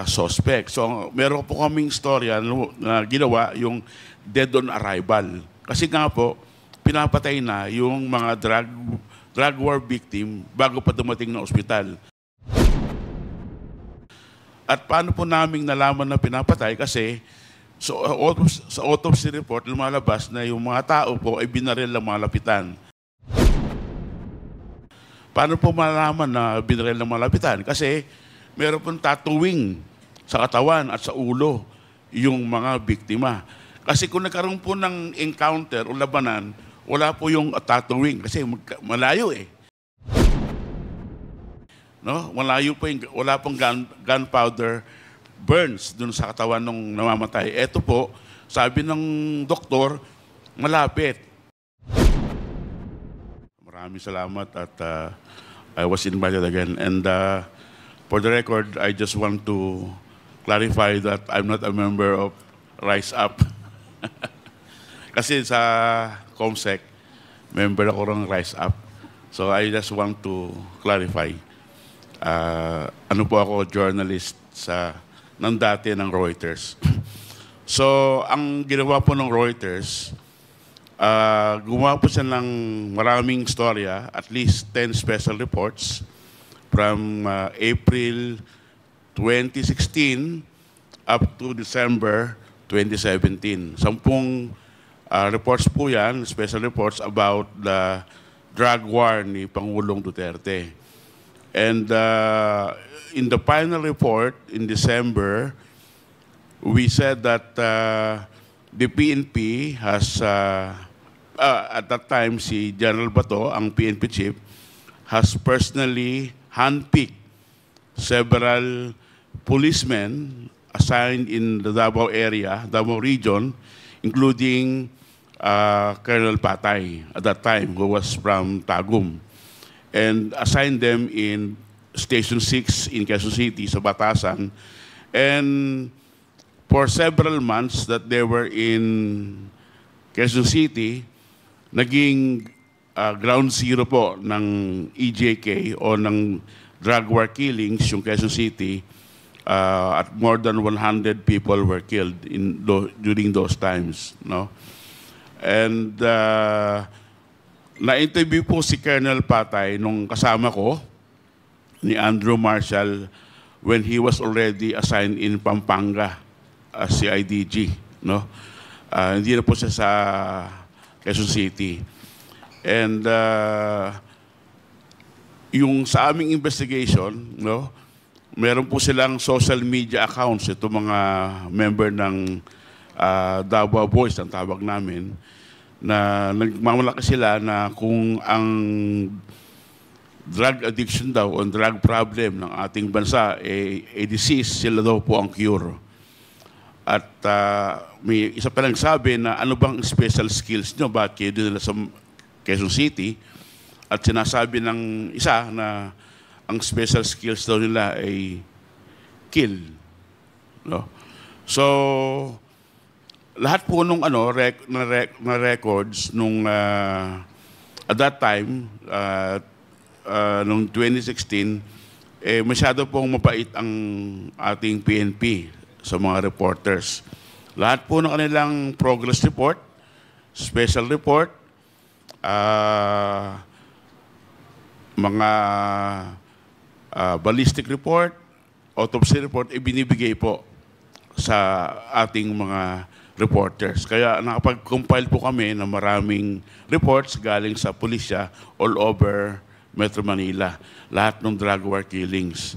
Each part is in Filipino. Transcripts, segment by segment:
suspect. So meron po kaming istorya na ginawa yung dead on arrival. Kasi nga po, pinapatay na yung mga drug war victim bago pa dumating na ospital. At paano po naming nalaman na pinapatay? Kasi sa autopsy report, lumalabas na yung mga tao po ay binaril ng malapitan. Paano po malaman na binaril ng malapitan? Kasi meron pong tattooing sa katawan at sa ulo yung mga biktima. Kasi kung nagkaroon po ng encounter o labanan, wala po yung tattooing kasi malayo eh. No? Malayo po yung, wala pong gunpowder burns dun sa katawan ng namamatay. Ito po, sabi ng doktor, malapit. Maraming salamat at I was invited again. And for the record, I just want to clarify that I'm not a member of Rise Up. Kasi sa COMSEC, member ako ng Rise Up. So I just want to clarify. Ano po ako, journalist ng dati ng Reuters. So ang ginawa po ng Reuters, gumawa po siya ng maraming storya, at least 10 special reports from April 2016 up to December 2017. 10 reports po yan, special reports about the drug war ni Pangulong Duterte. And in the final report in December, we said that the PNP has, at that time, si General Bato, ang PNP chief, has personally handpicked several policemen assigned in the Davao area, Davao region, including Colonel Patay at that time, who was from Tagum, and assigned them in Station 6 in Quezon City, sa Batasan. And for several months that they were in Quezon City, naging ground zero po ng EJK o ng drug war killings yung Quezon City. At more than 100 people were killed during those times, no? And na-interview po si Colonel Patay nung kasama ko ni Andrew Marshall when he was already assigned in Pampanga as CIDG, no? Hindi na po siya sa Quezon City. And yung sa aming investigation, no, meron po silang social media accounts, ito mga member ng Davao Boys, ang tawag namin, na nagmamalaki sila na kung ang drug addiction daw o drug problem ng ating bansa a disease, sila daw po ang cure. At may isa pa lang sabi na ano bang special skills nyo, bakit kayo dinala sa Quezon City? At sinasabi ng isa na ang special skills daw nila ay kill. No? So, lahat po nung na records nung at that time, nung 2016, masyado pong mapait ang ating PNP sa mga reporters. Lahat po ng kanilang progress report, special report, mga ballistic report, autopsy report, ibinibigay po sa ating mga reporters. Kaya nakapag-compile po kami ng maraming reports galing sa pulisya all over Metro Manila. Lahat ng drug war killings.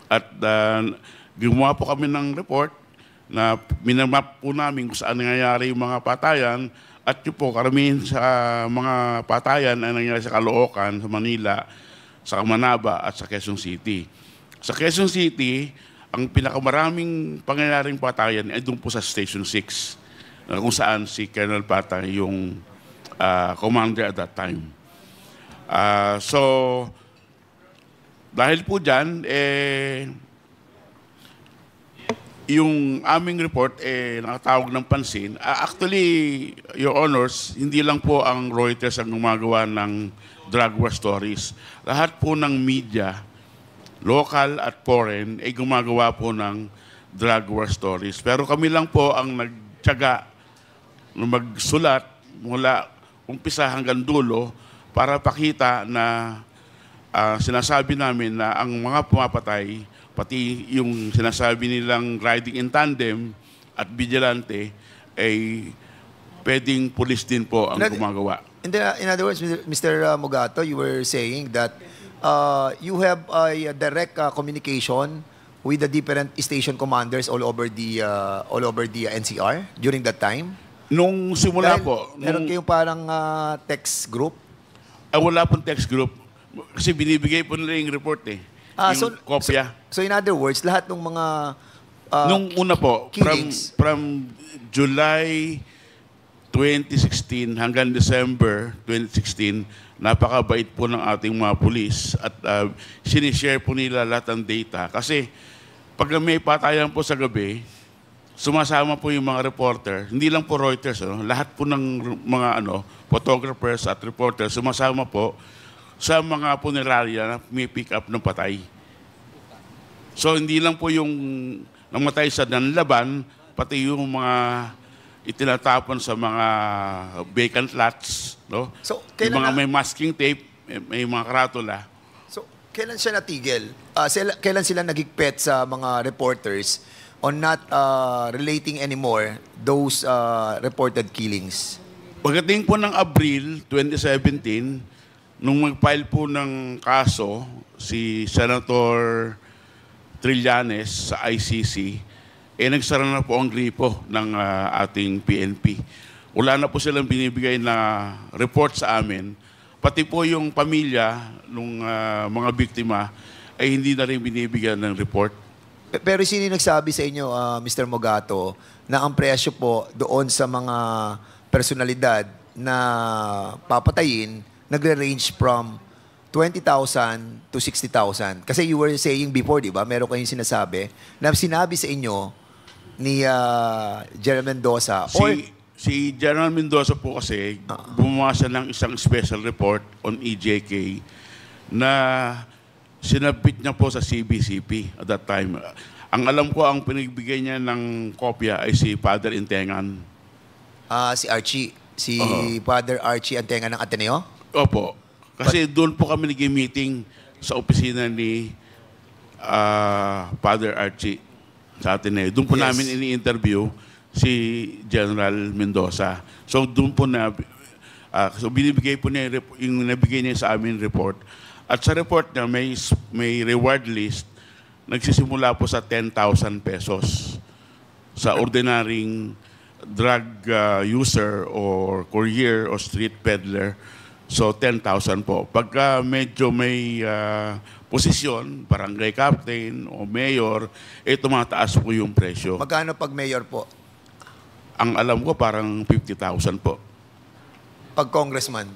At gumawa po kami ng report na minamap po namin kung saan nangyayari yung mga patayan. At yun po, karamihan sa mga patayan ay nangyayari sa Caloocan, sa Manila, sa Manaba at sa Quezon City. Sa Quezon City, ang pinakamaraming pangyayaring patayan ay doon po sa Station 6, kung saan si Colonel Patay yung commander at that time. So, dahil po dyan, yung aming report nakatawag ng pansin. Actually, Your Honors, hindi lang po ang Reuters ang gumagawa ng drug war stories. Lahat po ng media local at foreign, ay gumagawa po ng drug war stories. Pero kami lang po ang nagtiyaga na magsulat mula umpisa hanggang dulo para pakita na sinasabi namin na ang mga pumapatay, pati yung sinasabi nilang riding in tandem at vigilante, ay pwedeng pulis din po ang gumagawa. In other words, Mr. Mogato, you were saying that you have a direct communication with the different station commanders all over the NCR during that time? Nung simula Dahil po, meron kayong parang text group? Wala pong text group. Kasi binibigay po nila yung report eh. Yung kopya. So in other words, lahat ng mga Nung una po, killings. from July 2016 hanggang December 2016, napakabait po ng ating mga pulis at sinishare po nila lahat ng data. Kasi pag may patayan po sa gabi, sumasama po yung mga reporter, hindi lang po Reuters, lahat po ng mga photographers at reporters, sumasama po sa mga punerarya na may pick up ng patay. So hindi lang po yung namatay sa nanlaban, pati yung mga itinatapon sa mga vacant lots, no? So, Yung mga may masking tape, may mga karatula. So, kailan siya natigil? Kailan sila nagigpet sa mga reporters on not relating anymore those reported killings? Pagdating po ng Abril 2017, nung mag-file po ng kaso si Senator Trillanes sa ICC, nagsara na po ang gripo ng ating PNP. Wala na po silang binibigay na report sa amin. Pati po yung pamilya ng mga biktima ay hindi na rin binibigyan ng report. Pero sino nagsabi sa inyo, Mr. Mogato, na ang presyo po doon sa mga personalidad na papatayin nagre-range from 20,000 to 60,000? Kasi you were saying before, di ba, meron kayong sinasabi na sinabi sa inyo ni General Mendoza. Si General Mendoza po kasi gumawa siya ng isang special report on EJK na sinabit niya po sa CBCP at that time. Ang alam ko, ang pinagbigay niya ng kopya ay si Father Intengan. Si Archie. Si Father Archie Antenga ng Ateneo? Opo. Kasi doon po kami nag-meeting sa opisina ni Father Archie sa Ateneo. Doon po namin ini-interview si General Mendoza. So doon po na so binibigay po niya yung nabigay niya sa amin report. At sa report niya may reward list nagsisimula po sa 10,000 pesos sa ordinaryong drug user or courier or street peddler. So 10,000 po. Pagka medyo may posisyon, barangay captain o mayor, tumataas po yung presyo. Magkano pag mayor po? Ang alam ko parang 50,000 po. Pag congressman?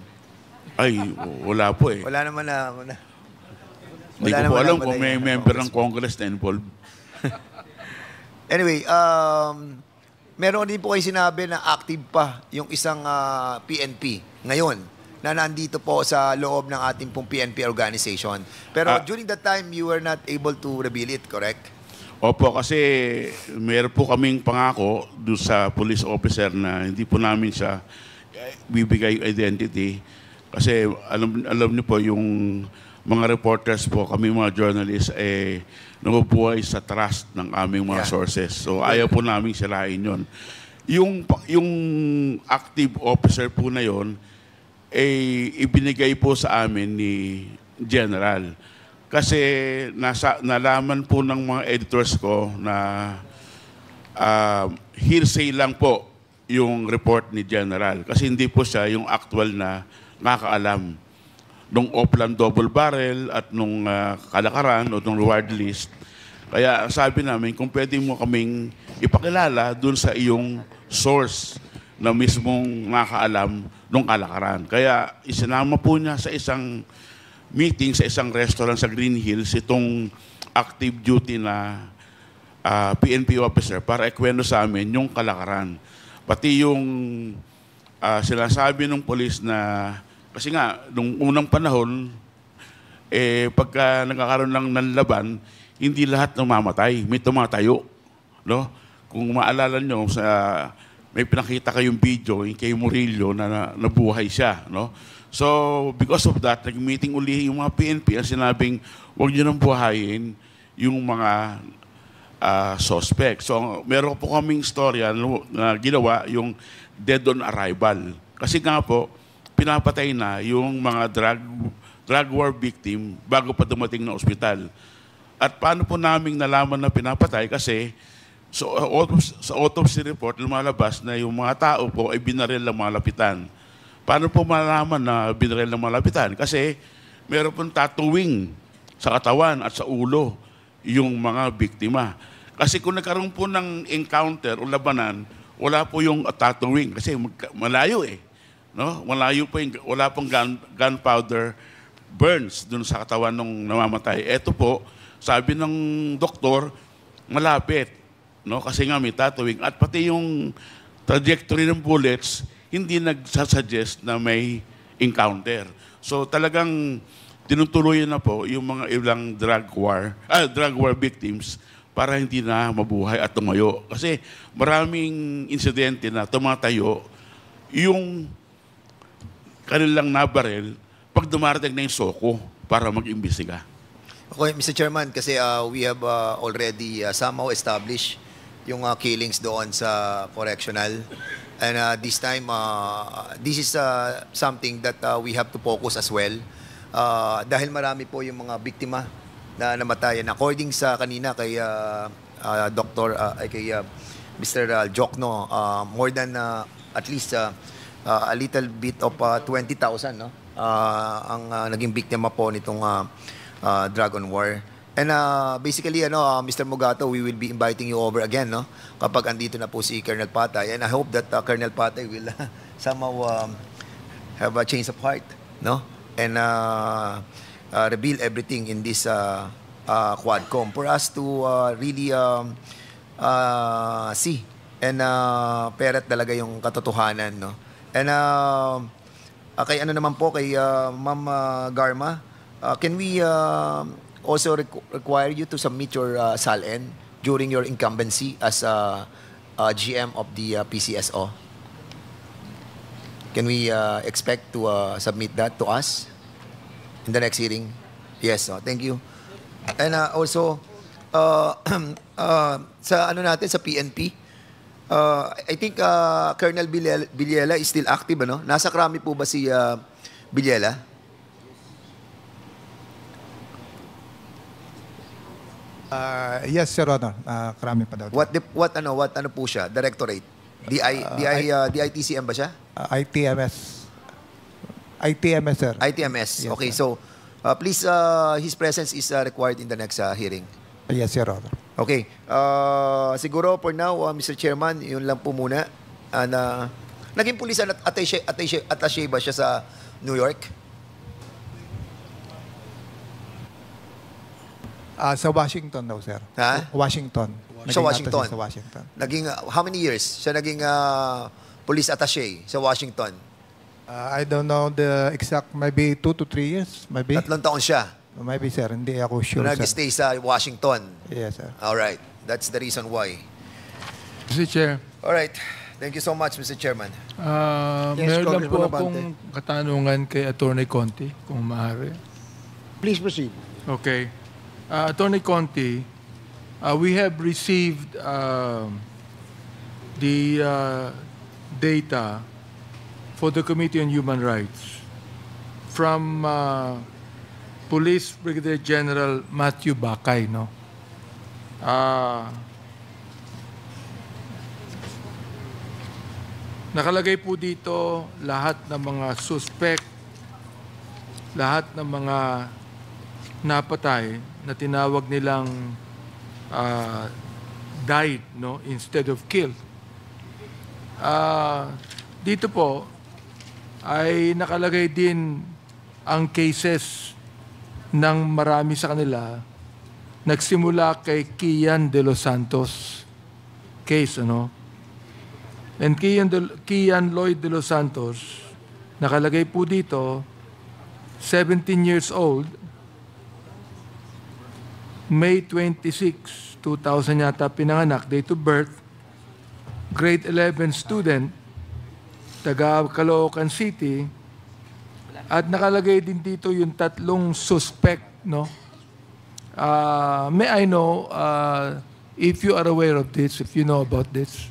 Ay, wala po eh. Wala naman na. Hindi ko po alam kung may member ng Congress na involved. Anyway, meron din po kayo sinabi na active pa yung isang PNP ngayon na nandito po sa loob ng ating pong PNP organization. Pero during that time, you were not able to reveal it, correct? Opo, kasi meron po kaming pangako doon sa police officer na hindi po namin siya bibigay identity. Kasi alam niyo po, yung mga reporters po, kami mga journalists, nabubuhay sa trust ng aming mga sources. So ayaw po namin sirain yun. Yung active officer po na yun, ibinigay po sa amin ni General. Kasi nalaman po ng mga editors ko na hearsay lang po yung report ni General. Kasi hindi po siya yung actual na nakakaalam nung Oplan double barrel at nung kalakaran o nung reward list. Kaya sabi namin, kung pwede mo kaming ipakilala dun sa iyong source na mismong nakakaalam nung kalakaran. Kaya isinama po niya sa isang meeting sa isang restaurant sa Green Hills itong active duty na PNP officer para ikwento sa amin yung kalakaran. Pati yung sinasabi ng polis na, kasi nga, nung unang panahon, pagka nagkakaroon lang ng laban, hindi lahat namamatay, may tumatayo. No? Kung maalala nyo, may pinakita kayong video kay Murillo na nabuhay siya. No? So, because of that, nag-meeting uli yung mga PNP ang sinabing, huwag nyo nang buhayin yung mga suspect. So, meron po kaming storya na ginawa yung dead on arrival. Kasi nga po, pinapatay na yung mga drug war victim bago pa dumating na ospital. At paano po naming nalaman na pinapatay? Kasi sa autopsy report, lumalabas na yung mga tao po ay binaril ng mga lapitan. Paano po malaman na binaril ng mga lapitan? Kasi meron pong tattooing sa katawan at sa ulo yung mga biktima. Kasi kung nagkaroon po ng encounter o labanan, wala po yung tattooing kasi malayo eh. No? Malayo po yung, wala pong gunpowder burns dun sa katawan ng namamatay. Ito po, sabi ng doktor, malapit. No? Kasi nga may tattooing. At pati yung trajectory ng bullets, hindi nagsasuggest na may encounter. So talagang tinutuloy na po yung mga ilang drug war victims para hindi na mabuhay at tumayo. Kasi maraming insidente na tumatayo yung kanilang nabaril pag dumarating na yung soko para mag-imbestiga. Okay, Mr. Chairman, kasi we have already somehow established yung killings doon sa correctional. And this time, this is something that we have to focus as well. Dahil marami po yung mga biktima na namatayan. According sa kanina kay kay Mr. Jokno, more than at least a little bit of 20,000 no? Ang naging biktima po nitong Dragon War. And basically, Mr. Mogato, we will be inviting you over again, no? Kapag andito na po si Colonel Patay. And I hope that Colonel Patay will somehow have a change of heart, no? And reveal everything in this Quadcom for us to really see and peret talaga yung katotohanan, no? And kay ano naman po kay Ma'am Garma, can we also require you to submit your SALN during your incumbency as GM of the PCSO? Can we expect to submit that to us in the next hearing? Yes, thank you. And also, sa ano natin, sa PNP, I think Colonel Villela is still active, ano? Nasa Krami po ba si Villela? Yes, Your Honor. Karami pa daw. What ano po siya? Directorate? DITCM ba siya? ITMS. ITMS, sir. ITMS. Yes, Okay, sir. so please, his presence is required in the next hearing. Yes, Your Honor. Okay. Siguro for now, Mr. Chairman, yun lang po muna. Naging pulis at attaché ba siya sa New York? Sa Washington daw, sir. Ha? Washington. Sa Washington. Sa Washington. Naging, how many years siya naging police attaché sa Washington? I don't know the exact, maybe 2 to 3 years, maybe. 3 taon siya. Maybe, sir. Hindi ako sure, sir. Nag-stay sa Washington. Yes, sir. All right. That's the reason why. Mr. Chair, All right. Thank you so much, Mr. Chairman. meron lang po akong katanungan kay Attorney Conti, kung maaari. Please proceed. Okay. Attorney Conti, we have received the data for the Committee on Human Rights from Police Brigadier General Matthew Bakay, no? Nakalagay po dito lahat ng mga suspect, lahat ng mga napatay na tinawag nilang died, no, instead of killed. Dito po ay nakalagay din ang cases ng marami sa kanila. Nagsimula kay Kian de los Santos case, ano? And Kian Lloyd de los Santos, nakalagay po dito, 17 years old, May 26, 2000 yata pinanganak, date of birth, grade 11 student, taga Caloocan City, at nakalagay din dito yung tatlong suspect, no? May I know if you are aware of this, if you know about this?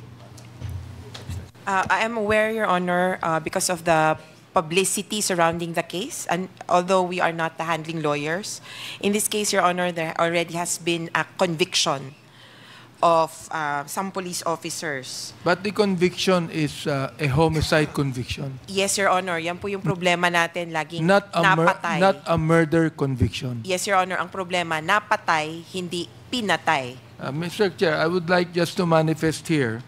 I am aware, Your Honor, because of the publicity surrounding the case, and although we are not the handling lawyers, in this case, Your Honor, there already has been a conviction of some police officers. But the conviction is a homicide conviction. Yes, Your Honor, yan po yung problema natin, laging Not napatay. not a murder conviction. Yes, Your Honor, ang problema, napatay, hindi pinatay. Mr. Chair, I would like just to manifest here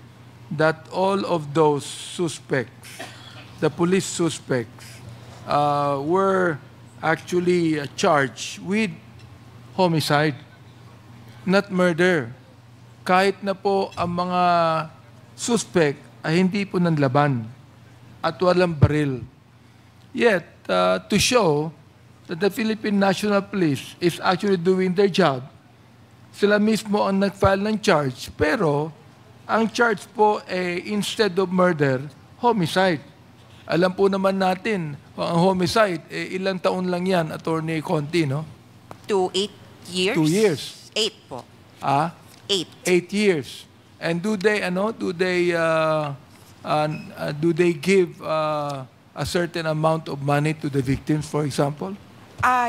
that all of those suspects, the police suspects, were actually charged with homicide, not murder. Kahit na po ang mga suspect ay hindi po nanlaban at walang baril. Yet, to show that the Philippine National Police is actually doing their job, sila mismo ang nag-file ng charge, pero ang charge po instead of murder, homicide. Alam po naman natin, ang homicide, ilang taon lang yan, Attorney Conti, no? To 8 years? 2 years. 8 po. 8 years. And do they give a certain amount of money to the victims, for example?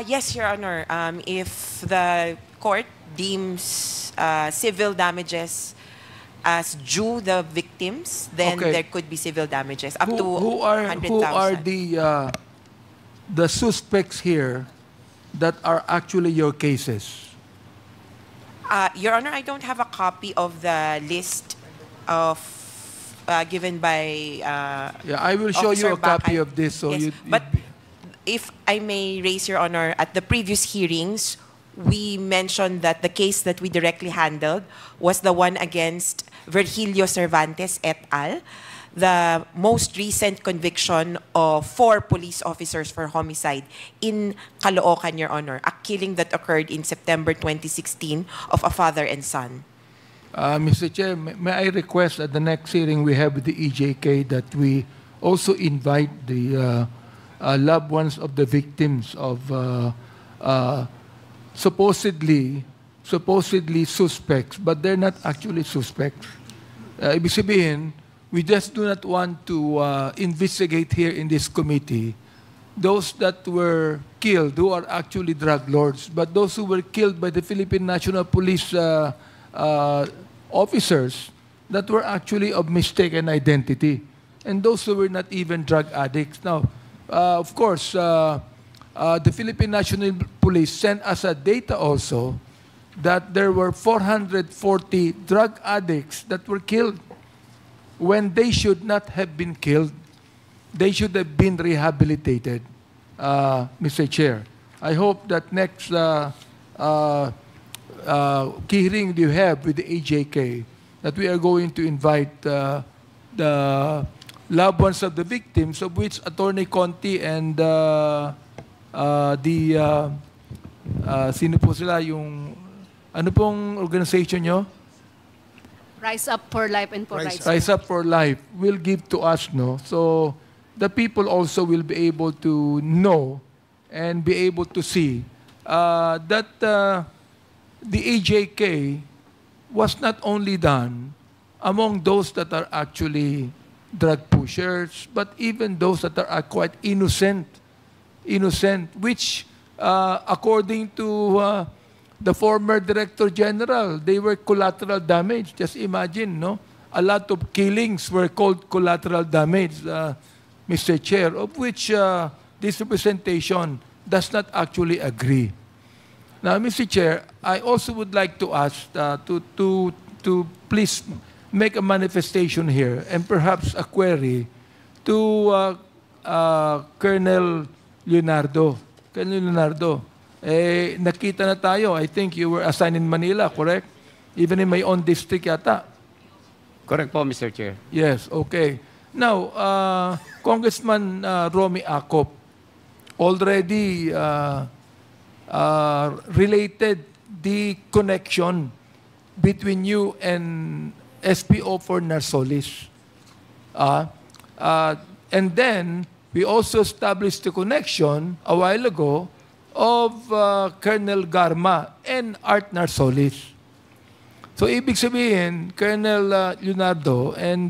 Yes, Your Honor. If the court deems civil damages as due the victims, then Okay. there could be civil damages up to Who are 100,000. the suspects here that are actually your cases? Your Honor, I don't have a copy of the list of given by Yeah, I will show you Officer a copy Bakay. of this. So Yes, but if I may raise, Your Honor, at the previous hearings, we mentioned that the case that we directly handled was the one against Virgilio Cervantes et al., the most recent conviction of 4 police officers for homicide in Caloocan, Your Honor, a killing that occurred in September 2016 of a father and son. Mr. Chair, may I request at the next hearing we have with the EJK that we also invite the loved ones of the victims of supposedly suspects, but they're not actually suspects. Ibig sabihin, we just do not want to investigate here in this committee those that were killed who are actually drug lords, but those who were killed by the Philippine National Police officers that were actually of mistaken identity, and those who were not even drug addicts. Now, of course, the Philippine National Police sent us a data also that there were 440 drug addicts that were killed when they should not have been killed. They should have been rehabilitated, Mr. Chair. I hope that next hearing you have with the AJK, that we are going to invite the loved ones of the victims, of which Attorney Conti and sino po sila, yung ano pong organization nyo? Rise Up for Life and for Rights. Rise Up for Life will give to us, no? So the people also will be able to know and be able to see that the AJK was not only done among those that are actually drug pushers, but even those that are quite innocent, which according to the former Director General, they were collateral damage. Just imagine, no? A lot of killings were called collateral damage, Mr. Chair, of which this representation does not actually agree. Now, Mr. Chair, I also would like to ask to please make a manifestation here and perhaps a query to Colonel Leonardo. Colonel Leonardo, nakita na tayo. I think you were assigned in Manila, correct? Even in my own district yata. Correct po, Mr. Chair. Yes, okay. Now, Congressman Romy Acop already related the connection between you and SPO for Narsolis. And then, we also established the connection a while ago of Colonel Garma and Art Narsolis. So, ibig sabihin, Colonel Leonardo and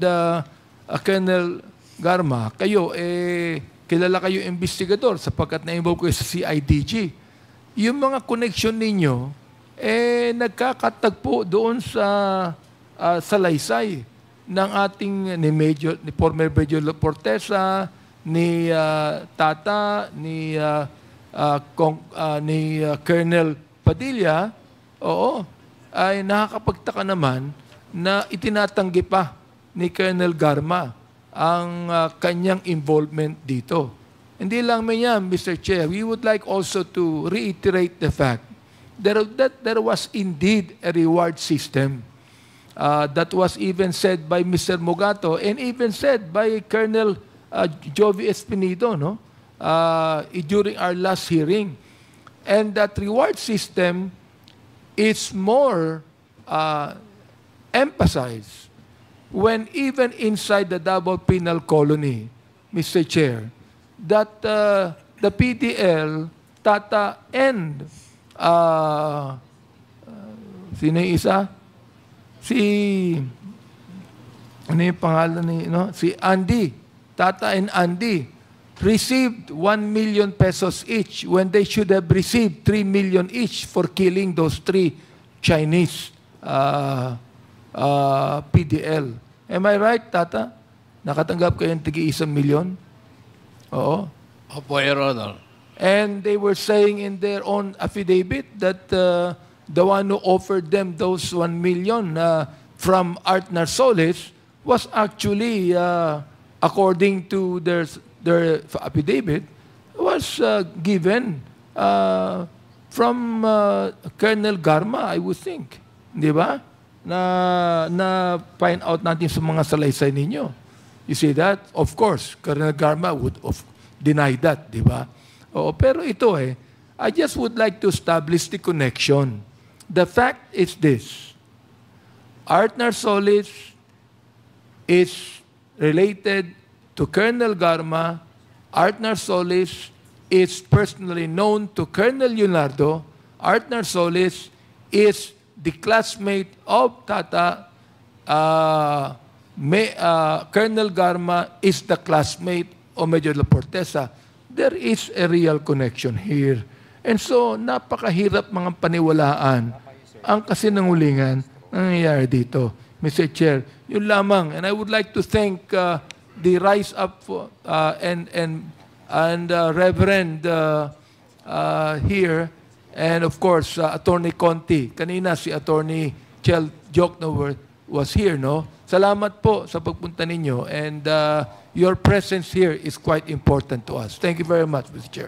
Colonel Garma, kayo, kilala kayo investigador sapagkat na-involve kayo sa CIDG. Yung mga connection ninyo, nagkakatagpo doon sa salaysay ng ating ni former Major Portesa, ni Tata, ni Colonel Padilla, ay nakakapagtaka naman na itinatanggi pa ni Colonel Garma ang kanyang involvement dito. Hindi lang yan, Mr. Chair. We would like also to reiterate the fact that there was indeed a reward system. That was even said by Mr. Mogato and even said by Colonel Jovi Espinido during our last hearing. And that reward system is more emphasized when even inside the double penal colony, Mr. Chair, that the PDL, Tata, and sino yung isa? Ano yung pangalan si Andy, Tata and Andy, received 1 million pesos each when they should have received 3 million each for killing those 3 Chinese PDL. Am I right, Tata? Nakatanggap kayo ng tig-1 milyon? Oo. Opo, Your Honor. And they were saying in their own affidavit that the one who offered them those 1 million from Art Narsolis was actually, according to their affidavit, was given from Colonel Garma, I would think. Di ba? Na find out natin sa mga salaysay ninyo. You see that? Of course, Colonel Garma would deny that, di ba? Pero ito I just would like to establish the connection. The fact is this. Art Narsolis is related to Colonel Garma. Art Narsolis is personally known to Colonel Leonardo. Art Narsolis is the classmate of Tata. Colonel Garma is the classmate of Major Portesa. There is a real connection here. And so, napakahirap mga paniwalaan ang kasinungalingan na nangyayari dito. Mr. Chair, yun lamang. And I would like to thank the Rise Up and Reverend here, and of course, Attorney Conti. Kanina si Attorney Chel Joknower was here, no? Salamat po sa pagpunta ninyo, and your presence here is quite important to us. Thank you very much, Mr. Chair.